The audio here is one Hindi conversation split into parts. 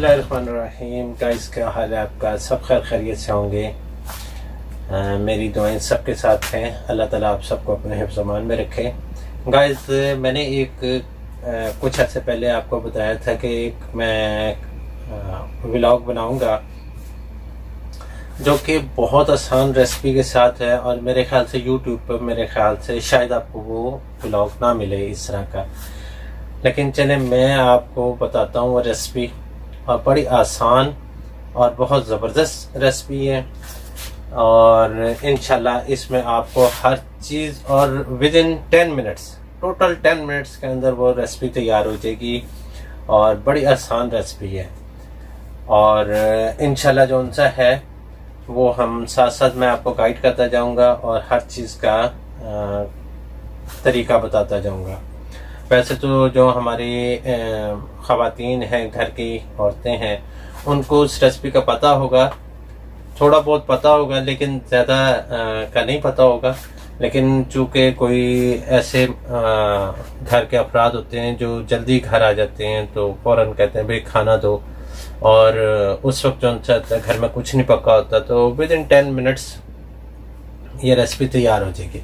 बिस्मिल्लाहिर्रहमानिर्रहीम। गाइस, क्या हाल है आपका? सब खैरियत से होंगे। मेरी दुआएं सबके साथ हैं। अल्लाह ताला आप सबको अपने हिफ्ज़ अमान में रखे। गाइस, मैंने कुछ अर्से पहले आपको बताया था कि मैं व्लॉग बनाऊंगा जो कि बहुत आसान रेसिपी के साथ है, और मेरे ख्याल से यूट्यूब पर मेरे ख्याल से शायद आपको वो व्लॉग ना मिले इस तरह का। लेकिन चले मैं आपको बताता हूँ वो रेसिपी, और बड़ी आसान और बहुत ज़बरदस्त रेसिपी है। और इंशाल्लाह इसमें आपको हर चीज़ और with in 10 minutes, total 10 minutes के अंदर वो रेसिपी तैयार हो जाएगी, और बड़ी आसान रेसिपी है। और इंशाल्लाह जो उनसा है वो हम साथ साथ मैं आपको गाइड करता जाऊंगा और हर चीज़ का तरीका बताता जाऊंगा। वैसे तो जो हमारी ख़वातीन हैं, घर की औरतें हैं, उनको उस रेसिपी का पता होगा, थोड़ा बहुत पता होगा, लेकिन ज़्यादा का नहीं पता होगा। लेकिन चूँकि कोई ऐसे घर के अफराद होते हैं जो जल्दी घर आ जाते हैं, तो फ़ौरन कहते हैं भाई खाना दो, और उस वक्त जो उनसे घर में कुछ नहीं पका होता, तो विद इन 10 मिनट्स ये रेसिपी तैयार हो जाएगी।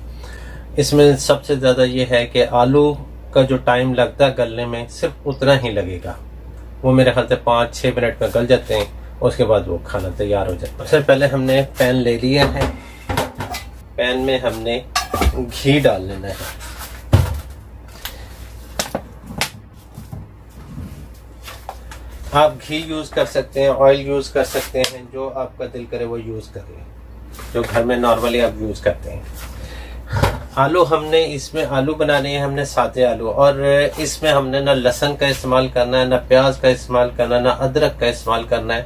इसमें सबसे ज़्यादा ये है कि आलू का जो टाइम लगता है गलने में, सिर्फ उतना ही लगेगा। वो मेरे ख्याल से 5-6 मिनट में गल जाते हैं, उसके बाद वो खाना तैयार हो जाता है। सबसे पहले हमने पैन ले लिया है। पैन में हमने घी डाल लेना है। आप घी यूज़ कर सकते हैं, ऑयल यूज़ कर सकते हैं, जो आपका दिल करे वो यूज़ कर लें, जो घर में नॉर्मली आप यूज़ करते हैं। आलू हमने इसमें आलू बनाने हैं, हमने सादे आलू, और इसमें हमने ना लहसुन का इस्तेमाल करना है, ना प्याज का इस्तेमाल करना है, ना अदरक का इस्तेमाल करना है।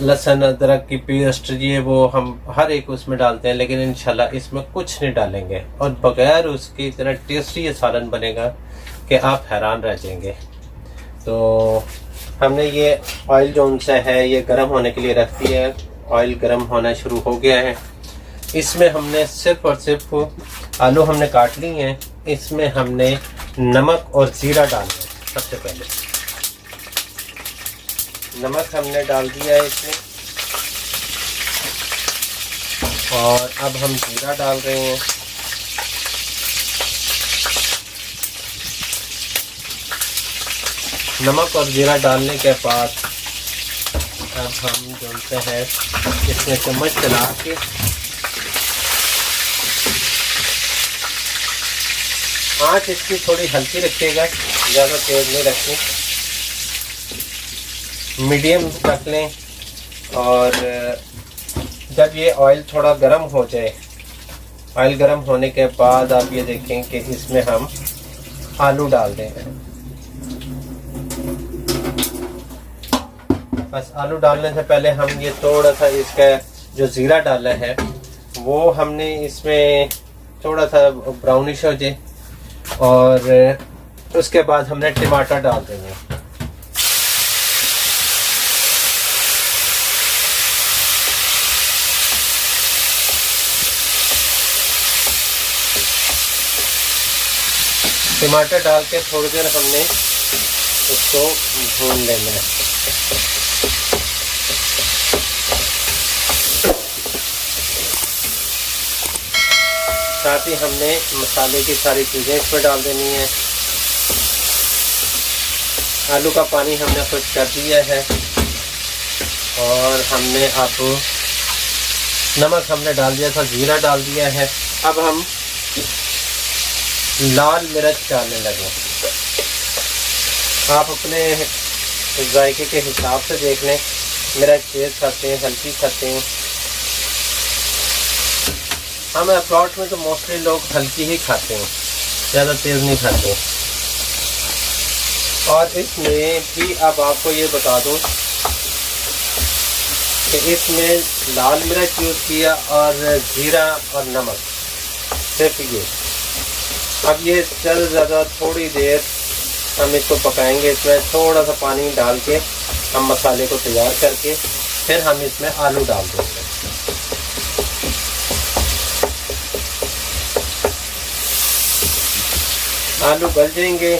लहसुन अदरक की पेस्ट ये वो हम हर एक उसमें डालते हैं, लेकिन इंशाल्लाह इसमें कुछ नहीं डालेंगे, और बगैर उसके इतना टेस्टी ये सालन बनेगा कि आप हैरान रह जाएंगे। तो हमने ये ऑयल जो उनसे है ये गर्म होने के लिए रख दिया है। ऑयल गर्म होना शुरू हो गया है। इसमें हमने सिर्फ और सिर्फ आलू हमने काट ली हैं। इसमें हमने नमक और जीरा डालना है। सबसे पहले नमक हमने डाल दिया है इसमें, और अब हम जीरा डाल रहे हैं। नमक और जीरा डालने के बाद अब हम जो है इसमें चम्मच चला के आँच इसकी थोड़ी हल्की रखिएगा, ज़्यादा तेज़ नहीं रखें, मीडियम रख लें। और जब ये ऑयल थोड़ा गर्म हो जाए, ऑयल गर्म होने के बाद आप ये देखें कि इसमें हम आलू डाल दें। बस आलू डालने से पहले हम ये थोड़ा सा इसका जो ज़ीरा डाला है वो हमने इसमें थोड़ा सा ब्राउनिश हो जाए, और उसके बाद हमने टमाटर डाल देंगे। टमाटर डाल के थोड़ी देर हमने उसको भून लेना है। साथ ही हमने मसाले की सारी चीज़ें इसमें डाल देनी है। आलू का पानी हमने खुश कर दिया है, और हमने अब नमक हमने डाल दिया था, जीरा डाल दिया है। अब हम लाल मिर्च डालने लगे। आप अपने जायके के हिसाब से देख लें, मिर्च तेज़ खाते हैं, हल्की खाते हैं। हम प्लॉट में तो मोस्टली लोग हल्की ही खाते हैं, ज़्यादा तेज़ नहीं खाते। और इसमें भी अब आपको ये बता दूं कि इसमें लाल मिर्च यूज़ किया, और जीरा और नमक, सिर्फ ये। अब ये चल ज़्यादा थोड़ी देर हम इसको पकाएंगे। इसमें थोड़ा सा पानी डाल के हम मसाले को तैयार करके फिर हम इसमें आलू डाल देंगे। आलू गल जाएंगे,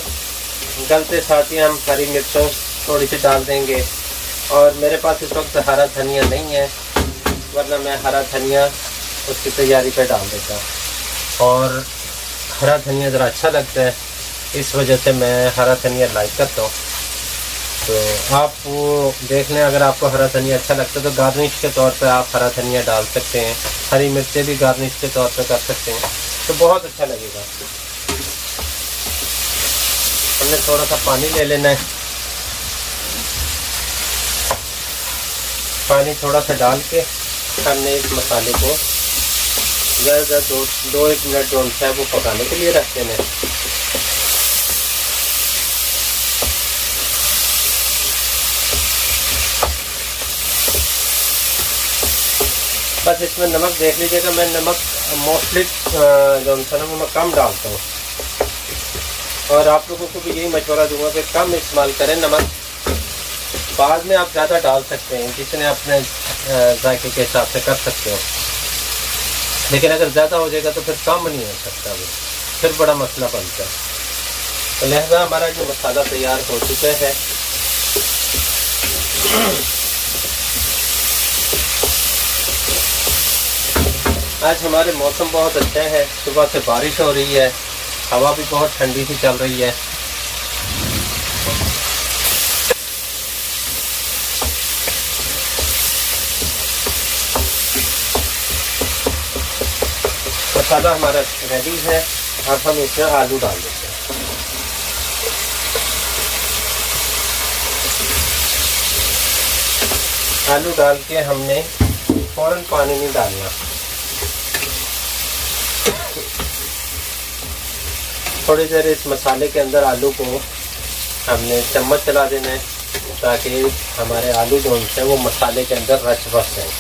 गलते साथ ही हम हरी मिर्चों थोड़ी सी डाल देंगे। और मेरे पास इस वक्त हरा धनिया नहीं है, वरना मैं हरा धनिया उसकी तैयारी पे डाल देता। और हरा धनिया ज़रा अच्छा लगता है, इस वजह से मैं हरा धनिया लाइक करता हूँ। तो आप वो देख लें, अगर आपको हरा धनिया अच्छा लगता है तो गार्निश के तौर पे आप हरा धनिया डाल सकते हैं। हरी मिर्चें भी गार्निश के तौर पे कर सकते हैं, तो बहुत अच्छा लगेगा। हमने थोड़ा सा पानी ले लेना है, पानी थोड़ा सा डाल के हमने इस मसाले को ज़्यादा दो एक मिनट जो है वो पकाने के लिए रख देना है। बस इसमें नमक देख लीजिएगा, मैं नमक मोस्टली जो है ना मैं कम डालता हूँ, और आप लोगों को भी यही मशवरा दूंगा कि कम इस्तेमाल करें नमक। बाद में आप ज़्यादा डाल सकते हैं, जितने अपने जायके के हिसाब से कर सकते हो, लेकिन अगर ज़्यादा हो जाएगा तो फिर कम नहीं हो सकता, वो फिर बड़ा मसला बनता है। तो लिहाजा हमारा जो मसाला तैयार हो चुका है, आज हमारे मौसम बहुत अच्छा है, सुबह से बारिश हो रही है, हवा भी बहुत ठंडी सी चल रही है। मसाला हमारा रेडी है, अब हम इसमें आलू डाल देते हैं। आलू डाल के हमने फौरन पानी नहीं डालना, थोड़ी देर इस मसाले के अंदर आलू को हमने चम्मच चला देना है, ताकि हमारे आलू जो है वो मसाले के अंदर रच बस जाए।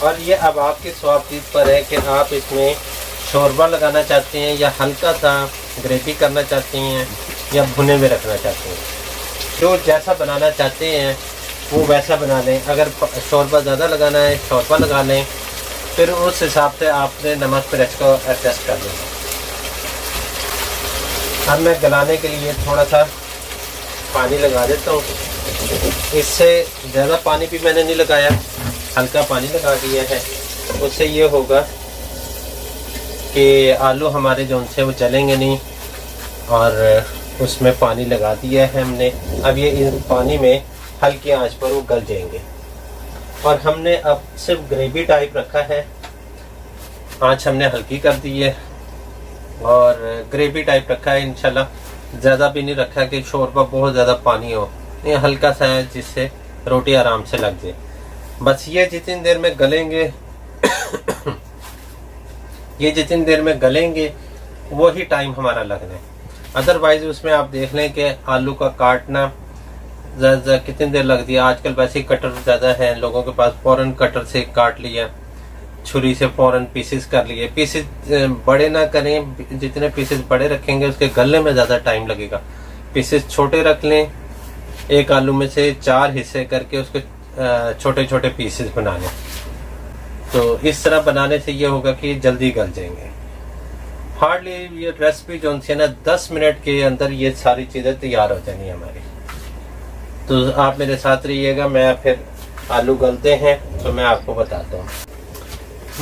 और ये अब आपके स्वाद पर है कि आप इसमें शोरबा लगाना चाहते हैं, या हल्का सा ग्रेवी करना चाहते हैं, या भुने में रखना चाहते हैं। जो जैसा बनाना चाहते हैं वो वैसा बना लें। अगर शोरबा ज़्यादा लगाना है शोरबा लगा लें, फिर उस हिसाब से आपने नमक पर इसको एडजस्ट कर लेना। अब मैं गलाने के लिए थोड़ा सा पानी लगा देता हूँ। इससे ज़्यादा पानी भी मैंने नहीं लगाया, हल्का पानी लगा दिया है। उससे ये होगा कि आलू हमारे जो उनसे वो जलेंगे नहीं, और उसमें पानी लगा दिया है हमने। अब ये इस पानी में हल्की आंच पर वो गल जाएंगे। और हमने अब सिर्फ ग्रेवी टाइप रखा है, आंच हमने हल्की कर दी है और ग्रेवी टाइप रखा है। इंशाल्लाह ज़्यादा भी नहीं रखा कि शोरबा बहुत ज़्यादा पानी हो, ये हल्का सा है जिससे रोटी आराम से लग जाए। बस ये जितनी देर में गलेंगे ये जितनी देर में गलेंगे वही टाइम हमारा लगना है। अदरवाइज उसमें आप देख लें कि आलू का काटना ज़्यादा कितनी देर लगती है। आजकल वैसे ही कटर ज़्यादा है लोगों के पास, फ़ौरन कटर से काट लिया, छुरी से फ़ौरन पीसेस कर लिए। पीसेस बड़े ना करें, जितने पीसेस बड़े रखेंगे उसके गलने में ज़्यादा टाइम लगेगा। पीसेस छोटे रख लें, एक आलू में से 4 हिस्से करके उसके छोटे छोटे पीसेस बना लें। तो इस तरह बनाने से ये होगा कि जल्दी गल जाएंगे। हार्डली ये रेसिपी जो है ना 10 मिनट के अंदर ये सारी चीज़ें तैयार हो जानी हमारी। तो आप मेरे साथ रहिएगा, मैं फिर आलू गलते हैं तो मैं आपको बताता हूँ।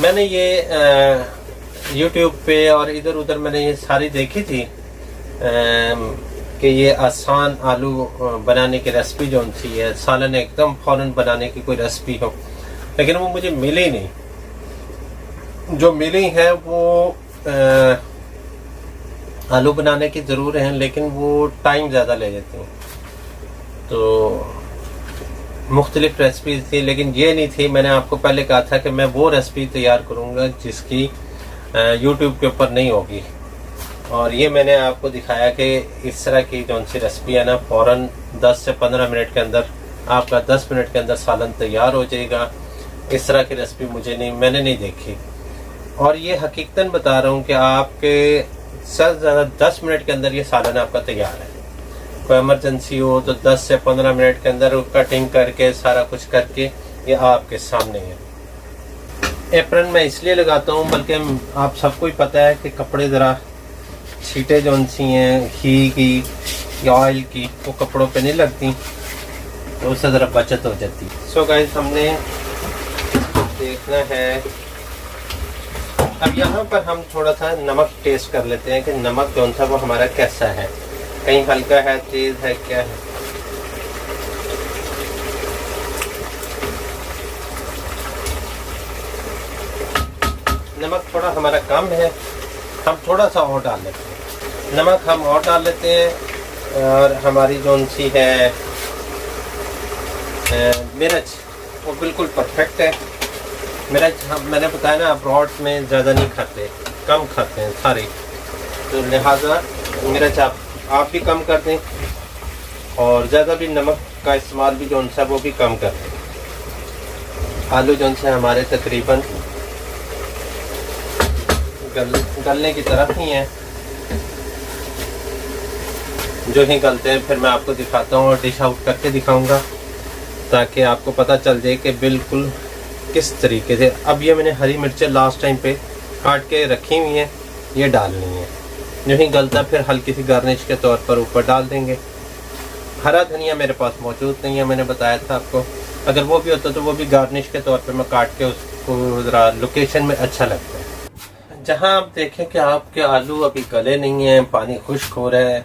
मैंने ये YouTube पे और इधर उधर मैंने ये सारी देखी थी कि ये आसान आलू बनाने की रेसिपी जो थी है, सालन एकदम फ़ौरन बनाने की कोई रेसिपी हो, लेकिन वो मुझे मिली नहीं। जो मिली है वो आलू बनाने की ज़रूर हैं, लेकिन वो टाइम ज़्यादा ले लेती हैं। तो मुख्तलिफ रेसिपीज़ थी, लेकिन ये नहीं थी। मैंने आपको पहले कहा था कि मैं वो रेसिपी तैयार करूँगा जिसकी YouTube के ऊपर नहीं होगी, और ये मैंने आपको दिखाया कि इस तरह की जो सी रेसिपी है ना, फ़ौरन 10 से 15 मिनट के अंदर आपका 10 मिनट के अंदर सालन तैयार हो जाएगा। इस तरह की रेसिपी मैंने नहीं देखी, और ये हकीकतन बता रहा हूँ कि आपके सबसे ज़्यादा 10 मिनट के अंदर ये सालन आपका तैयार है। कोई इमरजेंसी हो तो 10 से 15 मिनट के अंदर कटिंग करके सारा कुछ करके ये आपके सामने है। एप्रन मैं इसलिए लगाता हूँ, बल्कि आप सबको ही पता है कि कपड़े ज़रा छींटे जो सी हैं घी की या ऑयल की वो कपड़ों पे नहीं लगती, तो उससे ज़रा बचत हो जाती। सो गाइस हमने देखना है। अब यहाँ पर हम थोड़ा सा नमक टेस्ट कर लेते हैं कि नमक जो सा वो हमारा कैसा है, कहीं हल्का है, तेज़ है, क्या है। नमक थोड़ा हमारा कम है, हम थोड़ा सा और डाल लेते हैं। नमक हम और डाल लेते हैं। और हमारी जो सी है मिर्च वो बिल्कुल परफेक्ट है। मिर्च हम मैंने बताया ना अब्रॉड में ज़्यादा नहीं खाते, कम खाते हैं सारे, तो लिहाजा मिर्च आप भी कम कर दें और ज़्यादा भी नमक का इस्तेमाल भी जो सा वो भी कम कर दें। आलू जो से हमारे तकरीबन गलने की तरफ ही हैं। जो ही गलते हैं फिर मैं आपको दिखाता हूँ और डिश आउट करके दिखाऊंगा, ताकि आपको पता चल जाए कि बिल्कुल किस तरीके से। अब ये मैंने हरी मिर्चें लास्ट टाइम पे काट के रखी हुई हैं, ये डालनी है। जो ही गलता फिर हल्की सी गार्निश के तौर पर ऊपर डाल देंगे। हरा धनिया मेरे पास मौजूद नहीं है, मैंने बताया था आपको। अगर वो भी होता तो वो भी गार्निश के तौर पे मैं काट के उसको ज़रा लोकेशन में अच्छा लगता है। जहाँ आप देखें कि आपके आलू अभी गले नहीं हैं, पानी खुश्क हो रहा है,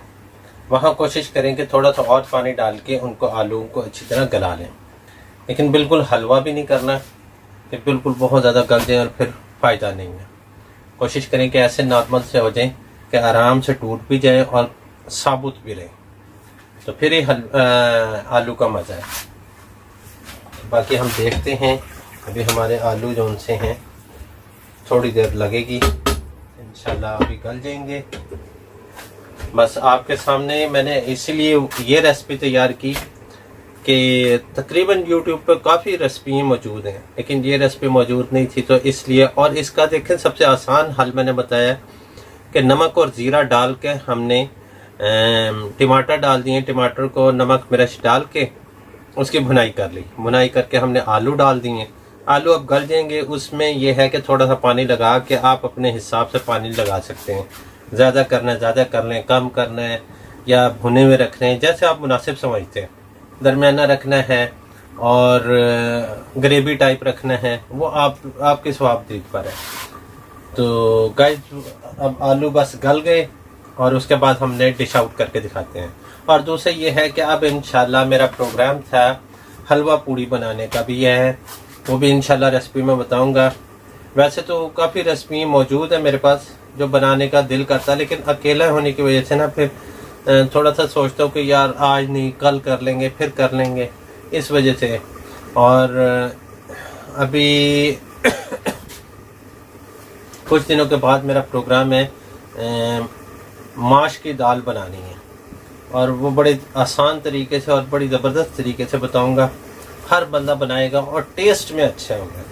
वहाँ कोशिश करें कि थोड़ा सा और पानी डाल के उनको आलूओं को अच्छी तरह गला लें। लेकिन बिल्कुल हलवा भी नहीं करना कि बिल्कुल बहुत ज़्यादा गल जाए और फिर फ़ायदा नहीं है। कोशिश करें कि ऐसे नॉर्मल से हो जाए कि आराम से टूट भी जाए और साबुत भी रहे, तो फिर ही आलू का मज़ा है। बाकी हम देखते हैं। अभी हमारे आलू जो उनसे हैं थोड़ी देर लगेगी, इंशाल्लाह अभी गल जाएंगे। बस आपके सामने मैंने इसीलिए ये रेसिपी तैयार की कि तकरीबन YouTube पर काफ़ी रेसिपी मौजूद हैं, लेकिन ये रेसिपी मौजूद नहीं थी, तो इसलिए। और इसका देखें सबसे आसान हल मैंने बताया कि नमक और ज़ीरा डाल के हमने टमाटर डाल दिए, टमाटर को नमक मिर्च डाल के उसकी भुनाई कर ली। भुनाई करके हमने आलू डाल दिए। आलू अब गल जाएंगे, उसमें यह है कि थोड़ा सा पानी लगा के आप अपने हिसाब से पानी लगा सकते हैं। ज़्यादा करना है ज़्यादा कर लें, कम करना है या भुने हुए रखने हैं, जैसे आप मुनासिब समझते हैं। दरमियाना रखना है और ग्रेवी टाइप रखना है, वो आपके स्वाब पर है। तो गाइस अब आलू बस गल गए और उसके बाद हमने डिश आउट करके दिखाते हैं। और दूसरा ये है कि अब इंशाल्लाह मेरा प्रोग्राम था हलवा पूड़ी बनाने का भी है, वो भी इंशाल्लाह रेसिपी में बताऊंगा। वैसे तो काफ़ी रेसिपी मौजूद है मेरे पास जो बनाने का दिल करता है, लेकिन अकेला होने की वजह से ना फिर थोड़ा सा सोचता हूँ कि यार आज नहीं कल कर लेंगे, फिर कर लेंगे, इस वजह से। और अभी कुछ दिनों के बाद मेरा प्रोग्राम है माश की दाल बनानी है, और वो बड़े आसान तरीके से और बड़ी ज़बरदस्त तरीके से बताऊंगा। हर बंदा बनाएगा और टेस्ट में अच्छा होगा।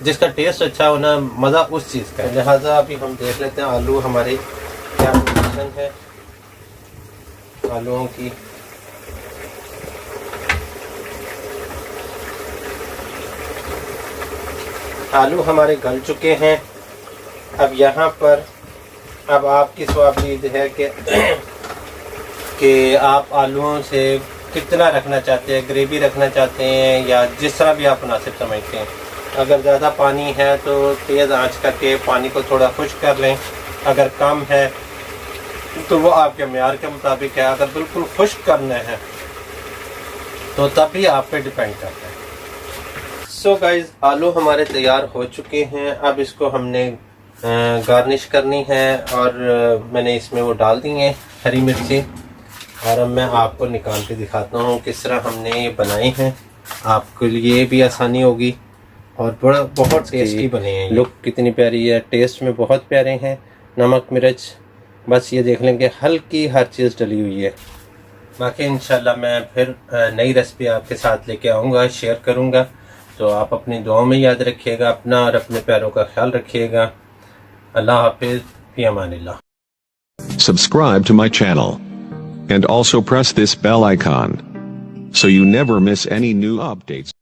जिसका टेस्ट अच्छा होना मज़ा उस चीज़ का है। लिहाजा अभी हम देख लेते हैं आलू हमारे क्या पोजीशन है आलूओं की। आलू हमारे गल चुके हैं। अब यहाँ पर अब आपकी स्वाबदीद है कि आप आलूओं से कितना रखना चाहते हैं, ग्रेवी रखना चाहते हैं या जिस तरह भी आप मुनासिब समझते हैं। अगर ज़्यादा पानी है तो तेज़ आंच करके पानी को थोड़ा खुश्क कर लें। अगर कम है तो वो आपके मेयार के मुताबिक है। अगर बिल्कुल खुश्क करना है तो तब भी आप पे डिपेंड करता है। सो गाइज आलू हमारे तैयार हो चुके हैं। अब इसको हमने गार्निश करनी है और मैंने इसमें वो डाल दी हैं हरी मिर्ची। और अब मैं आपको निकाल के दिखाता हूँ किस तरह हमने ये बनाए हैं। आपके लिए भी आसानी होगी और बहुत टेस्टी बने हैं। लुक कितनी प्यारी है, टेस्ट में बहुत प्यारे हैं। नमक मिर्च बस ये देख लें कि हल्की हर चीज़ डली हुई है। बाकी इंशाल्लाह मैं फिर नई रेसिपी आपके साथ लेके आऊँगा, शेयर करूँगा। तो आप अपनी दुआओं में याद रखिएगा अपना और अपने प्यारों का ख्याल रखिएगा। अल्लाह हाफिज़, फ़ी अमानिल्लाह। Subscribe to my channel. and also press this bell icon so you never miss any new updates.